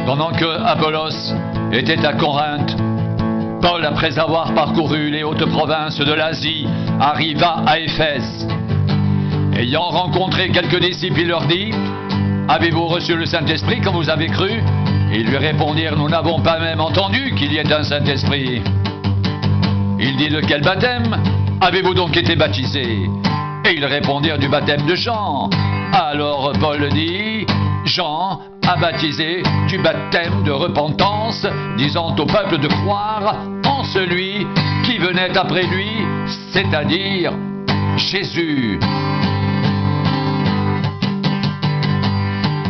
Pendant que Apollos était à Corinthe, Paul, après avoir parcouru les hautes provinces de l'Asie, arriva à Éphèse. Ayant rencontré quelques disciples, il leur dit: avez-vous reçu le Saint-Esprit quand vous avez cru? Ils lui répondirent: nous n'avons pas même entendu qu'il y ait un Saint-Esprit. Il dit: de quel baptême avez-vous donc été baptisés? Et ils répondirent: du baptême de Jean. Alors Paul dit: Jean a baptisé du baptême de repentance, disant au peuple de croire en celui qui venait après lui, c'est-à-dire Jésus.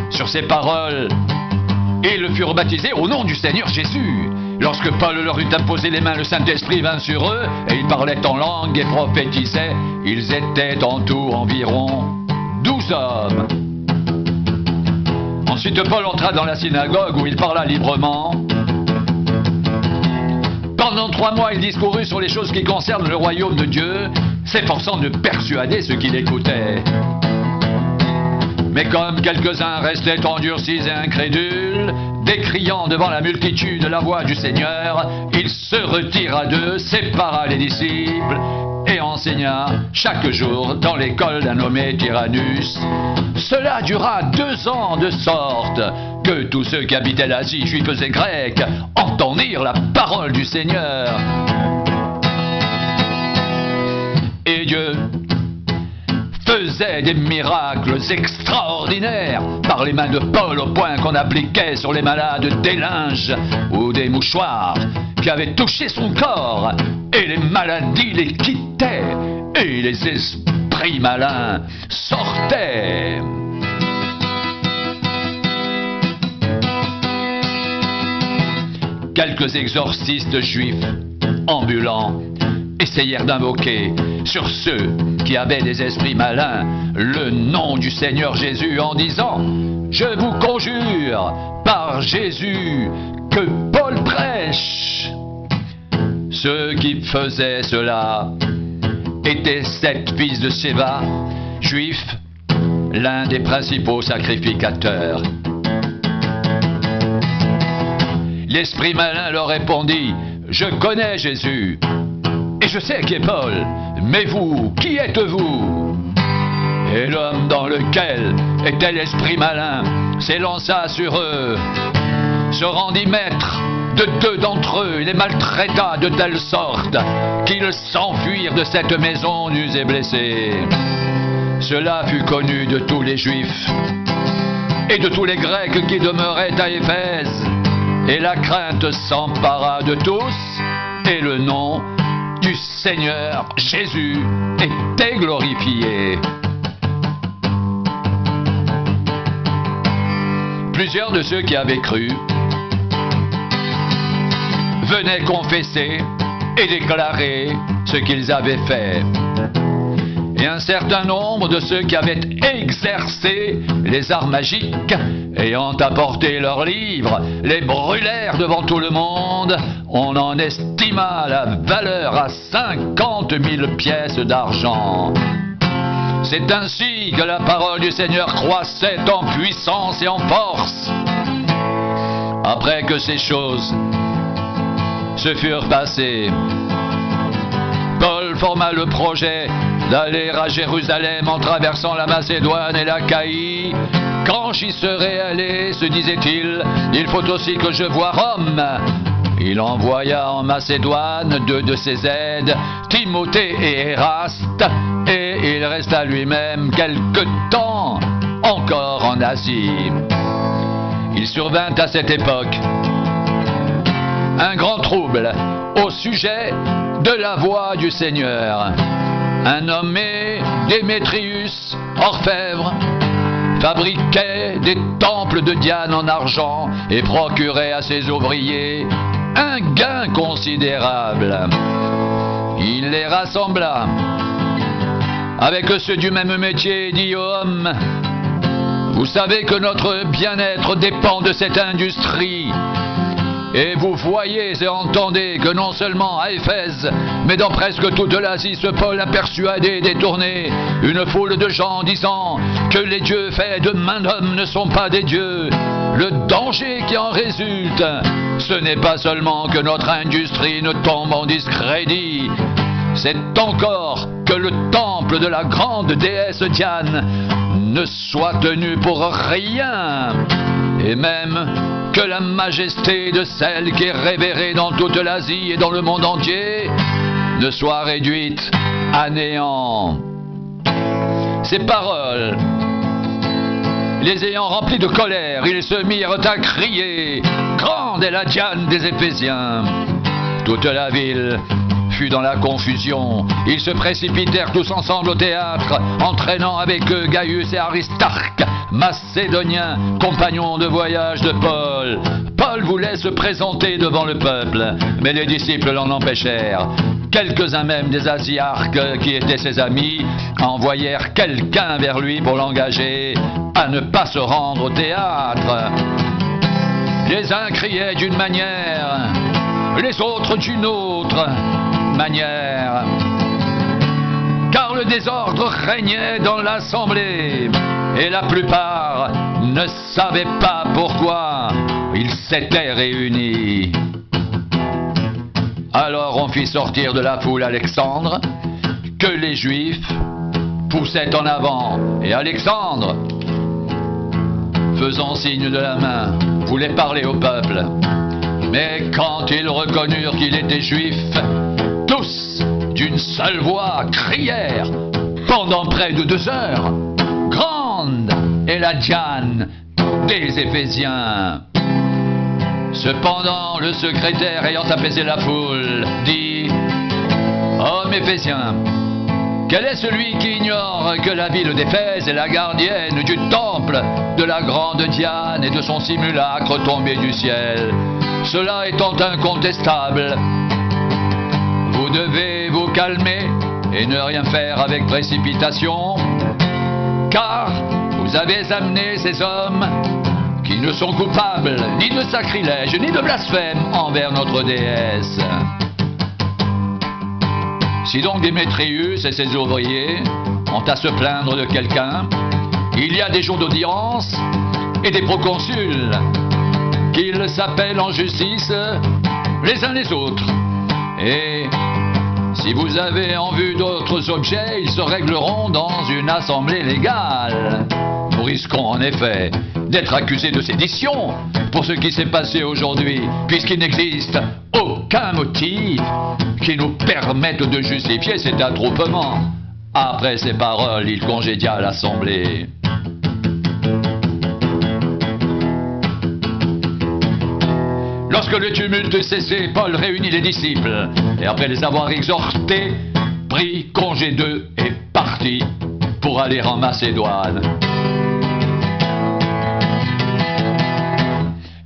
Sur ces paroles, ils furent baptisés au nom du Seigneur Jésus. Lorsque Paul leur eut imposé les mains, le Saint-Esprit vint sur eux, et ils parlaient en langue et prophétisaient. Ils étaient en tout environ 12 hommes. Ensuite, Paul entra dans la synagogue où il parla librement. Pendant 3 mois, il discourut sur les choses qui concernent le royaume de Dieu, s'efforçant de persuader ceux qui l'écoutaient. Mais comme quelques-uns restaient endurcis et incrédules, décriant devant la multitude la voix du Seigneur, il se retira d'eux, sépara les disciples et enseigna chaque jour dans l'école d'un nommé Tyrannus. Cela dura 2 ans, de sorte que tous ceux qui habitaient l'Asie, juifs et grecs, entendirent la parole du Seigneur. Et Dieu faisait des miracles extraordinaires par les mains de Paul, au point qu'on appliquait sur les malades des linges ou des mouchoirs qui avaient touché son corps, et les maladies les quittaient, et les esprits malins sortaient. Quelques exorcistes juifs ambulants essayèrent d'invoquer sur ceux qui avaient des esprits malins le nom du Seigneur Jésus en disant: je vous conjure par Jésus que Paul prêche. Ceux qui faisaient cela étaient 7 fils de Séva, juifs, l'un des principaux sacrificateurs. L'esprit malin leur répondit: je connais Jésus et je sais qui est Paul, mais vous, qui êtes-vous? Et l'homme dans lequel était l'esprit malin s'élança sur eux, se rendit maître de 2 d'entre eux, et les maltraita de telle sorte qu'ils s'enfuirent de cette maison nus et blessés. Cela fut connu de tous les Juifs et de tous les Grecs qui demeuraient à Éphèse, et la crainte s'empara de tous, et le nom du Seigneur Jésus était glorifié. Plusieurs de ceux qui avaient cru venaient confesser et déclarer ce qu'ils avaient fait. Et un certain nombre de ceux qui avaient exercé les arts magiques, ayant apporté leurs livres, les brûlèrent devant tout le monde. On en estima la valeur à 50 000 pièces d'argent. C'est ainsi que la parole du Seigneur croissait en puissance et en force. Après que ces choses se furent passées, Paul forma le projet d'aller à Jérusalem en traversant la Macédoine et l'Achaïe. Quand j'y serai allé, se disait-il, il faut aussi que je voie Rome. Il envoya en Macédoine 2 de ses aides, Timothée et Éraste, et il resta lui-même quelque temps encore en Asie. Il survint à cette époque un grand trouble au sujet de la voix du Seigneur. Un nommé Démétrius, orfèvre, fabriquait des temples de Diane en argent et procurait à ses ouvriers un gain considérable. Il les rassembla avec ceux du même métier et dit aux hommes: vous savez que notre bien-être dépend de cette industrie. Et vous voyez et entendez que non seulement à Éphèse, mais dans presque toute l'Asie, ce Paul a persuadé et détourné une foule de gens disant que les dieux faits de main d'homme ne sont pas des dieux. le danger qui en résulte. Ce n'est pas seulement que notre industrie ne tombe en discrédit, c'est encore que le temple de la grande déesse Diane ne soit tenu pour rien, et même que la majesté de celle qui est révérée dans toute l'Asie et dans le monde entier ne soit réduite à néant. Ces paroles, les ayant remplis de colère, ils se mirent à crier « Grande est la Diane des Éphésiens !» Toute la ville fut dans la confusion. Ils se précipitèrent tous ensemble au théâtre, entraînant avec eux Gaius et Aristarque, Macédoniens, compagnons de voyage de Paul. Paul voulait se présenter devant le peuple, mais les disciples l'en empêchèrent. Quelques-uns même des Asiarques, qui étaient ses amis, envoyèrent quelqu'un vers lui pour l'engager à ne pas se rendre au théâtre. Les uns criaient d'une manière, les autres d'une autre manière, car le désordre régnait dans l'assemblée, et la plupart ne savaient pas pourquoi ils s'étaient réunis. Alors on fit sortir de la foule Alexandre, que les Juifs poussaient en avant, et Alexandre, faisant signe de la main, voulait parler au peuple. Mais quand ils reconnurent qu'il était juif, tous, d'une seule voix, crièrent pendant près de 2 heures « Grande est la Diane des Éphésiens !» Cependant, le secrétaire, ayant apaisé la foule, dit « Homme Éphésien, quel est celui qui ignore que la ville d'Éphèse est la gardienne du temple de la grande Diane et de son simulacre tombé du ciel? Cela étant incontestable, vous devez vous calmer et ne rien faire avec précipitation, car vous avez amené ces hommes qui ne sont coupables ni de sacrilège ni de blasphème envers notre déesse. Si donc Démétrius et ses ouvriers ont à se plaindre de quelqu'un, il y a des jours d'audience et des proconsuls, qu'ils s'appellent en justice les uns les autres. Et si vous avez en vue d'autres objets, ils se régleront dans une assemblée légale. Nous risquons en effet d'être accusés de sédition pour ce qui s'est passé aujourd'hui, puisqu'il n'existe aucun motif qui nous permette de justifier cet attroupement. Après ces paroles, il congédia l'assemblée. Lorsque le tumulte eut cessé, Paul réunit les disciples, et après les avoir exhortés, prit congé d'eux et partit pour aller en Macédoine.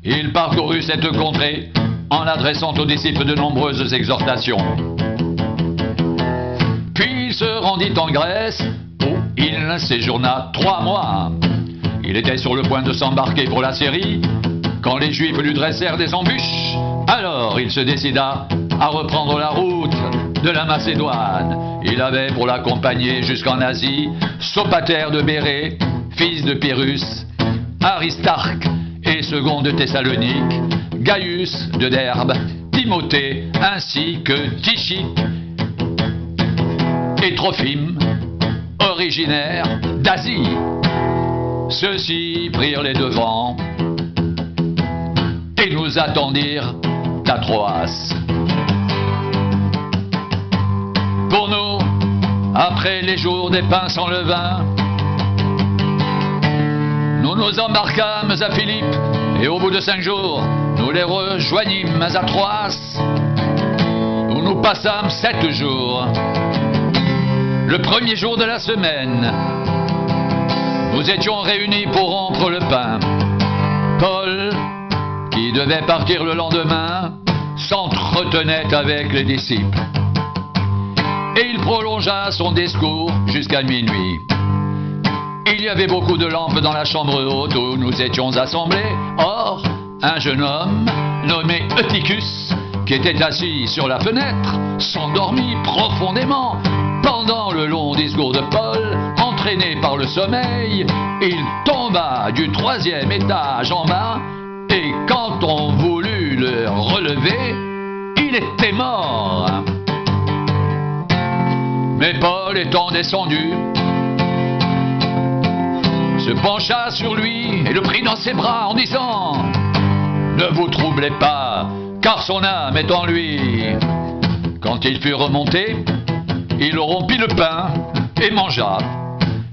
Il parcourut cette contrée en adressant aux disciples de nombreuses exhortations. Puis il se rendit en Grèce, où il séjourna 3 mois. Il était sur le point de s'embarquer pour la Syrie, quand les Juifs lui dressèrent des embûches. Alors il se décida à reprendre la route de la Macédoine. Il avait pour l'accompagner jusqu'en Asie Sopater de Bérée, fils de Pyrrhus, Aristarque et second de Thessalonique, Gaius de Derbe, Timothée, ainsi que Tychique et Trophime, originaires d'Asie. Ceux-ci prirent les devants et nous attendirent à Troas. Pour nous, après les jours des pains sans levain, nous nous embarquâmes à Philippe, et au bout de 5 jours, nous les rejoignîmes à Troas, où nous passâmes 7 jours. Le premier jour de la semaine, nous étions réunis pour rompre le pain. Paul, qui devait partir le lendemain, s'entretenait avec les disciples. Et il prolongea son discours jusqu'à minuit. Il y avait beaucoup de lampes dans la chambre haute où nous étions assemblés. Or, un jeune homme nommé Eutychus, qui était assis sur la fenêtre, s'endormit profondément pendant le long discours de Paul, entraîné par le sommeil, il tomba du 3e étage en bas, et quand on voulut le relever, il était mort. Mais Paul étant descendu, se pencha sur lui et le prit dans ses bras en disant: ne vous troublez pas, car son âme est en lui. Quand il fut remonté, il rompit le pain et mangea.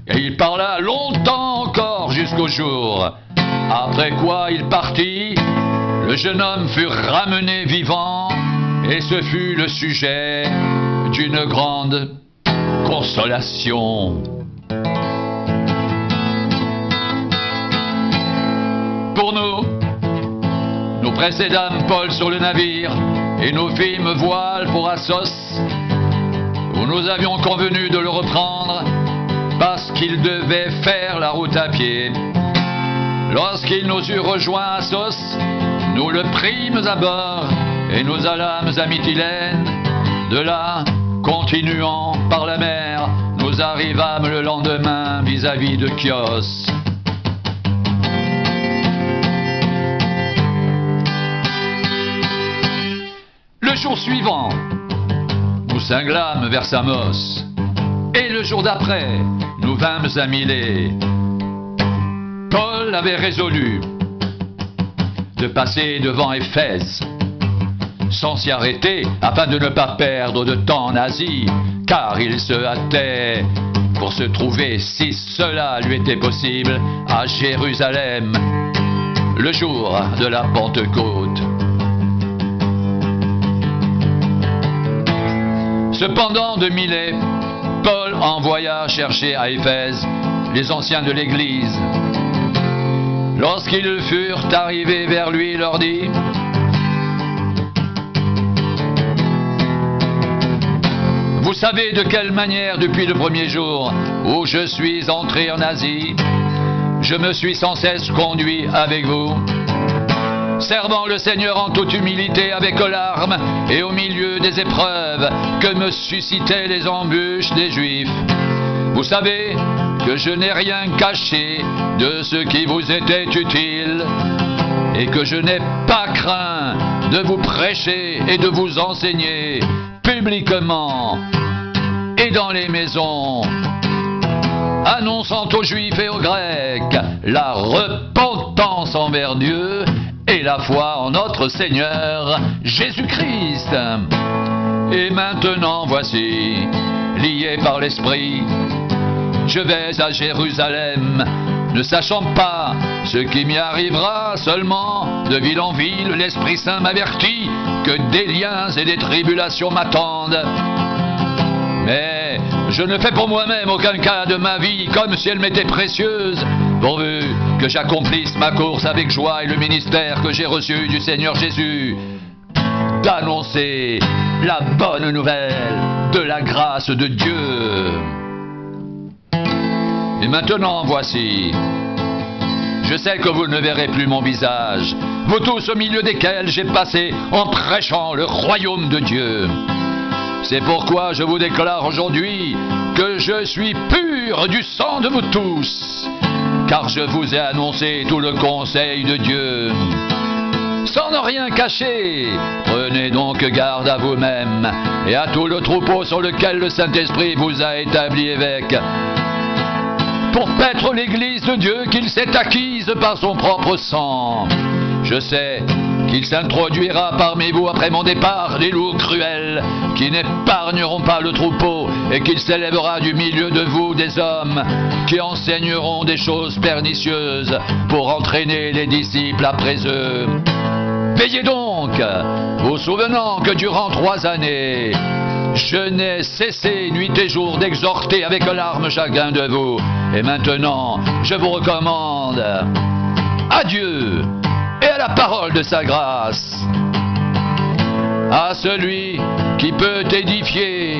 Et il parla longtemps encore jusqu'au jour. Après quoi il partit, le jeune homme fut ramené vivant, et ce fut le sujet d'une grande consolation. Pour nous précédâmes Paul sur le navire, et nous fîmes voile pour Assos, où nous avions convenu de le reprendre, parce qu'il devait faire la route à pied. Lorsqu'il nous eut rejoint à Assos, nous le prîmes à bord, et nous allâmes à Mytilène. De là, continuant par la mer, nous arrivâmes le lendemain vis-à-vis de Chios. Le jour suivant, nous cinglâmes vers Samos, et le jour d'après, nous vînmes à Milet. Paul avait résolu de passer devant Éphèse, sans s'y arrêter, afin de ne pas perdre de temps en Asie, car il se hâtait pour se trouver, si cela lui était possible, à Jérusalem, le jour de la Pentecôte. Cependant, de Milet, Paul envoya chercher à Éphèse les anciens de l'Église. Lorsqu'ils furent arrivés vers lui, il leur dit: vous savez de quelle manière, depuis le premier jour où je suis entré en Asie, je me suis sans cesse conduit avec vous, servant le Seigneur en toute humilité avec larmes et au milieu des épreuves que me suscitaient les embûches des Juifs. Vous savez que je n'ai rien caché de ce qui vous était utile et que je n'ai pas craint de vous prêcher et de vous enseigner publiquement et dans les maisons, annonçant aux Juifs et aux Grecs la repentance envers Dieu et la foi en notre Seigneur Jésus-Christ. Et maintenant, voici, lié par l'Esprit, je vais à Jérusalem, ne sachant pas ce qui m'y arrivera, seulement de ville en ville, l'Esprit Saint m'avertit que des liens et des tribulations m'attendent. Mais je ne fais pour moi-même aucun cas de ma vie comme si elle m'était précieuse, pourvu que j'accomplisse ma course avec joie et le ministère que j'ai reçu du Seigneur Jésus, d'annoncer la bonne nouvelle de la grâce de Dieu. Et maintenant, voici, je sais que vous ne verrez plus mon visage, vous tous au milieu desquels j'ai passé en prêchant le royaume de Dieu. C'est pourquoi je vous déclare aujourd'hui que je suis pur du sang de vous tous, car je vous ai annoncé tout le conseil de Dieu. Sans ne rien cacher, prenez donc garde à vous-même et à tout le troupeau sur lequel le Saint-Esprit vous a établi évêque, pour paître l'Église de Dieu qu'il s'est acquise par son propre sang. Je sais qu'il s'introduira parmi vous après mon départ des loups cruels qui n'épargneront pas le troupeau, et qu'il s'élèvera du milieu de vous des hommes qui enseigneront des choses pernicieuses pour entraîner les disciples après eux. Veillez donc, vous souvenant que durant 3 années, je n'ai cessé nuit et jour d'exhorter avec larmes chacun de vous. Et maintenant, je vous recommande à Dieu et à la parole de sa grâce, à celui qui peut édifier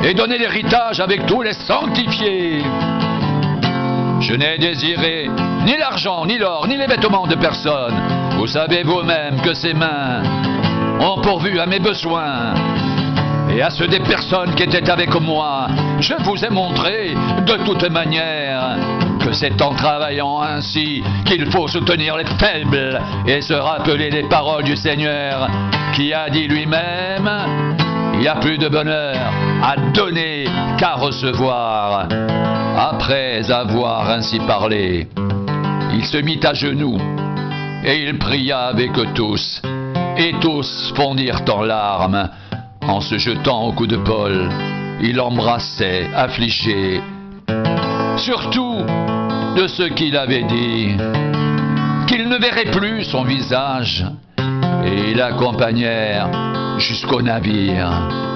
et donner l'héritage avec tous les sanctifiés. Je n'ai désiré ni l'argent, ni l'or, ni les vêtements de personne. Vous savez vous-même que ces mains ont pourvu à mes besoins et à ceux des personnes qui étaient avec moi, je vous ai montré de toute manière que c'est en travaillant ainsi qu'il faut soutenir les faibles et se rappeler les paroles du Seigneur qui a dit lui-même: il n'y a plus de bonheur à donner qu'à recevoir. Après avoir ainsi parlé, il se mit à genoux et il pria avec eux tous, et tous fondirent en larmes. En se jetant au cou de Paul, il l'embrassait, affligé, surtout de ce qu'il avait dit, qu'il ne verrait plus son visage, et ils l'accompagnèrent jusqu'au navire.